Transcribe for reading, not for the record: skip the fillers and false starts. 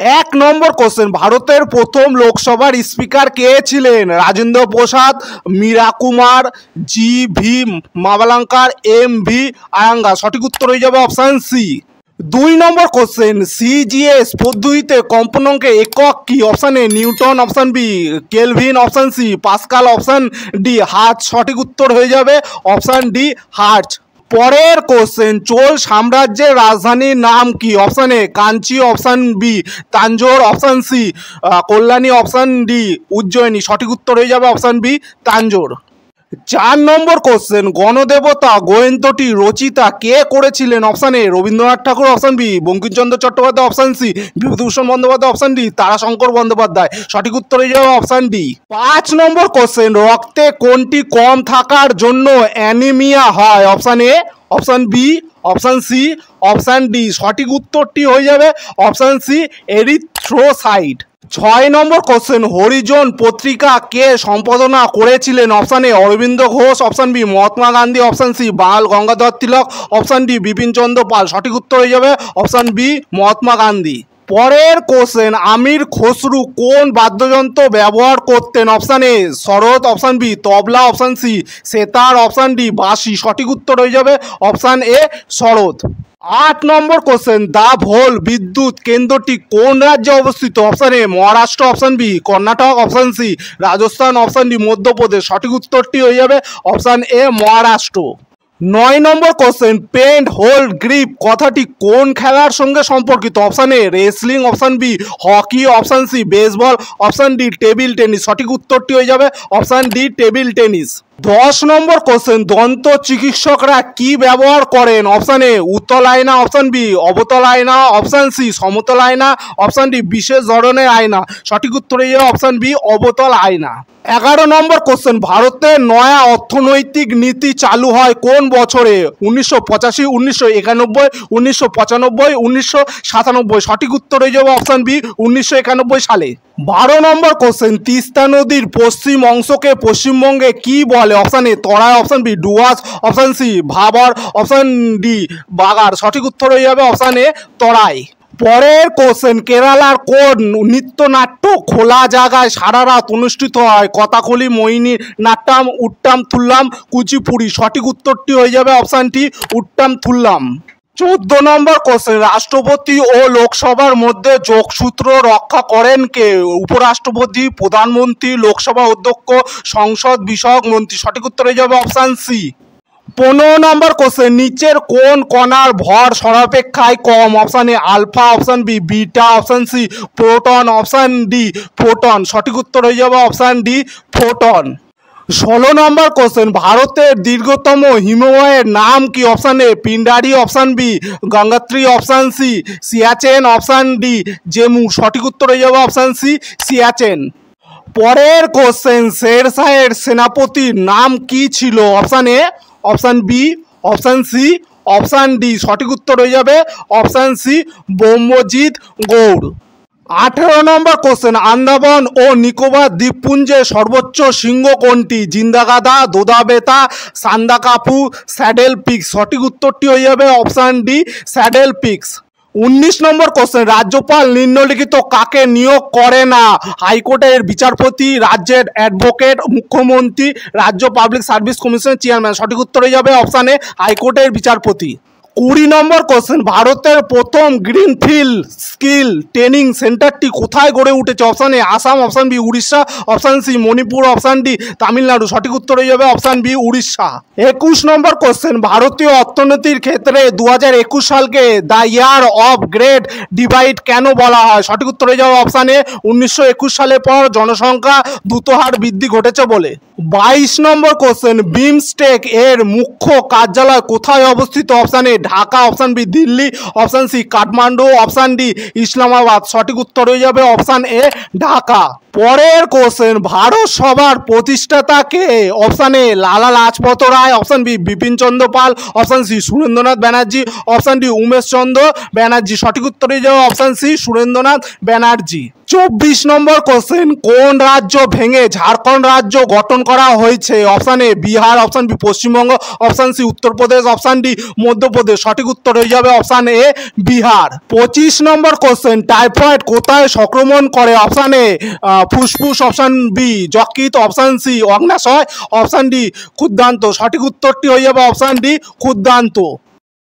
এক নম্বর কোশ্চেন, ভারতের প্রথম লোকসভার স্পিকার কে ছিলেন? Rajendra Prasad, Meera Kumar, G V Mavalankar, M V Ayyangar. সঠিক উত্তর হয়ে যাবে অপশান সি। 2 নম্বর কোশ্চেন, সিজিএস পদ্ধতিতে কম্পনাঙ্কের একক কি? Option A newton, option B kelvin, option C pascal, option D hertz. সঠিক উত্তর হয়ে যাবে অপশান ডি হার্টজ। পরের কোশ্চেন, চোল সাম্রাজ্যের রাজধানীর নাম কি? Option A Kanchi, option B Tanjore, option C Kalyani, option D Ujjayini. সঠিক উত্তর হয়ে যাবে option B Tanjore. 4 number question, Ganadevata গ্রন্থটি রচিতা কে করেছিলেন? Option A Rabindranath Tagore, option B Bankimchandra Chattopadhyay, option C Bibhutibhushan Bandyopadhyay, option D Tarashankar Bandyopadhyay. সঠিক উত্তর হয়ে যাবে অপশান ডি। 5 নম্বর কোশ্চেন, রক্তে কোনটি কম থাকার জন্য অ্যানিমিয়া হয়? Option A, option B, option C, option D. সঠিক উত্তরটি হয়ে যাবে অপশান সি এরিথ্রোসাইট। 6 নম্বর কোশ্চেন, হরিজন পত্রিকা কে সম্পাদনা করেছিলেন? Option A Aurobindo Ghosh, option B Mahatma Gandhi, option C Bal Gangadhar Tilak, option D Bipin Chandra Pal. সঠিক উত্তর হয়ে যাবে অপশান বি মহাত্মা গান্ধী। পরের কোশ্চেন, আমির খসরু কোন বাদ্যযন্ত্র ব্যবহার করতেন? Option A sarod, option B tabla, option C sitar, option D বাঁশি। সঠিক উত্তর হয়ে যাবে অপশান এ সরোদ। 8 নম্বর কোশ্চেন, দাভোল বিদ্যুৎ কেন্দ্রটি কোন রাজ্যে অবস্থিত? Option A Maharashtra, option B Karnataka, option C Rajasthan, option D Madhya Pradesh. সঠিক উত্তরটি হয়ে যাবে অপশান এ মহারাষ্ট্র। 9 নম্বর কোশ্চেন, পেন্ট হোল্ড গ্রিপ কথাটি কোন খেলার সঙ্গে সম্পর্কিত? Option A wrestling, option B hockey, option C baseball, option D table tennis. সঠিক উত্তরটি হয়ে যাবে অপশান ডি টেবিল টেনিস। 10 নম্বর কোশ্চেন, দন্ত চিকিৎসকরা কি ব্যবহার করেন? অপশান এ উত্তল আয়না, অপশান বি অবতল আয়না, অপশান সি সমতল আয়না, অপশান ডি বিশেষ ধরনের আয়না। সঠিক উত্তর হয়ে যাবে অপশান বি অবতল আয়না। 11 নম্বর কোশ্চেন, ভারতের নয়া অর্থনৈতিক নীতি চালু হয় কোন বছরে? 1985, 1991, 1995, 1997। সঠিক উত্তর হয়ে যাবে অপশান বি 1991 সালে। 12 নম্বর কোশ্চেন, তিস্তা নদীর পশ্চিম অংশকে পশ্চিমবঙ্গে কি বলে? Option A Terai, option B Dooars, option C Bhabar, option D Bagar. সঠিক উত্তর হয়ে যাবে অপশান এ তরাই। পরের কোশ্চেন, কেরালার কোন নৃত্যনাট্য খোলা জায়গায় সারা রাত অনুষ্ঠিত হয়? কথাকলি, মোহিনী নাট্যম, উট্টাম থুল্লাম, কুচিপুড়ি। সঠিক উত্তরটি হয়ে যাবে অপশানটি উট্টাম থুল্লাম। 14 নম্বর কোশ্চেন, রাষ্ট্রপতি ও লোকসভার মধ্যে যোগসূত্র রক্ষা করেন কে? উপরাষ্ট্রপতি, প্রধানমন্ত্রী, লোকসভা অধ্যক্ষ, সংসদ বিষয়ক মন্ত্রী। সঠিক উত্তর হয়ে যাবে অপশান সি। 15 নম্বর কোশ্চেন, নিচের কোন কণার ভর সর্বাপেক্ষায় কম? Option A alpha, option B beta, option C proton, option D photon. সঠিক উত্তর হয়ে যাবে অপশান ডি ফোটন। 16 নম্বর কোশ্চেন, ভারতের দীর্ঘতম হিমবাহের নাম কি? Option A Pindari, option B Gangotri, option C Siachen, option D Zemu. সঠিক উত্তর হয়ে যাবে অপশান সি সিয়াচেন। পরের কোশ্চেন, শেরশাহের সেনাপতির নাম কি ছিল? Option A, option B, option C, option D. সঠিক উত্তর হয়ে যাবে option C Brahmajit Gaur. 18 number question, Andaman ও নিকোবর দ্বীপপুঞ্জের সর্বোচ্চ শৃঙ্গ কোনটি? Jindagada, Doddabetta, Sandakphu, Saddle Peaks. সঠিক উত্তরটি হয়ে যাবে option D Saddle Peaks. 19 number question, রাজ্যপাল নিম্নলিখিত কাকে নিয়োগ করে না? হাইকোর্টের বিচারপতি, রাজ্যের অ্যাডভোকেট, মুখ্যমন্ত্রী, রাজ্য পাবলিক সার্ভিস কমিশনের চেয়ারম্যান। সঠিক উত্তর হয়ে যাবে অপশান এ হাইকোর্টের বিচারপতি। 20 নম্বর কোশ্চেন, ভারতের প্রথম গ্রিনফিল্ড স্কিল ট্রেনিং সেন্টারটি কোথায় গড়ে উঠেছে? Option A Assam, option B Orissa, option C Manipur, option D Tamil Nadu. সঠিক উত্তর হয়ে যাবে অপশান বি উড়িষ্যা। 21 নম্বর কোশ্চেন, ভারতীয় অর্থনীতির ক্ষেত্রে 2021 সালকে the year of great divide কেন বলা হয়? সঠিক উত্তর হয়ে যাবে অপশান এ 1921 সালের পর জনসংখ্যা দ্রুত হার বৃদ্ধি ঘটেছে বলে। 22 নম্বর কোশ্চেন, বিমস্টেক এর মুখ্য কার্যালয় কোথায় অবস্থিত? Option A Dhaka, option B Delhi, option C Kathmandu, option D Islamabad. সঠিক উত্তর হয়ে যাবে অপশান এ ঢাকা। পরের কোশ্চেন, ভারত সভার প্রতিষ্ঠাতা কে? Option A Lala Lajpat Rai, option B Bipin Chandra Pal, option C Surendranath Banerjee, option D Umesh Chandra Banerjee. সঠিক উত্তর হয়ে যাবে অপশান সি সুরেন্দ্রনাথ ব্যানার্জি। 24 নম্বর কোশ্চেন, কোন রাজ্য ভেঙে ঝাড়খণ্ড রাজ্য গঠন করা হয়েছে? Option A Bihar, option B Paschimbanga, option C Uttar Pradesh, option D Madhya Pradesh. সঠিক উত্তর হয়ে যাবে অপশান এ বিহার। 25 নম্বর কোশ্চেন, টাইফয়েড কোথায় সংক্রমণ করে? অপশান এ ফুসফুস, অপশান বি যকৃৎ, অপশান সি অগ্নাশয়, অপশান ডি ক্ষুদ্রান্ত। সঠিক উত্তরটি হয়ে যাবে অপশান ডি ক্ষুদ্রান্ত।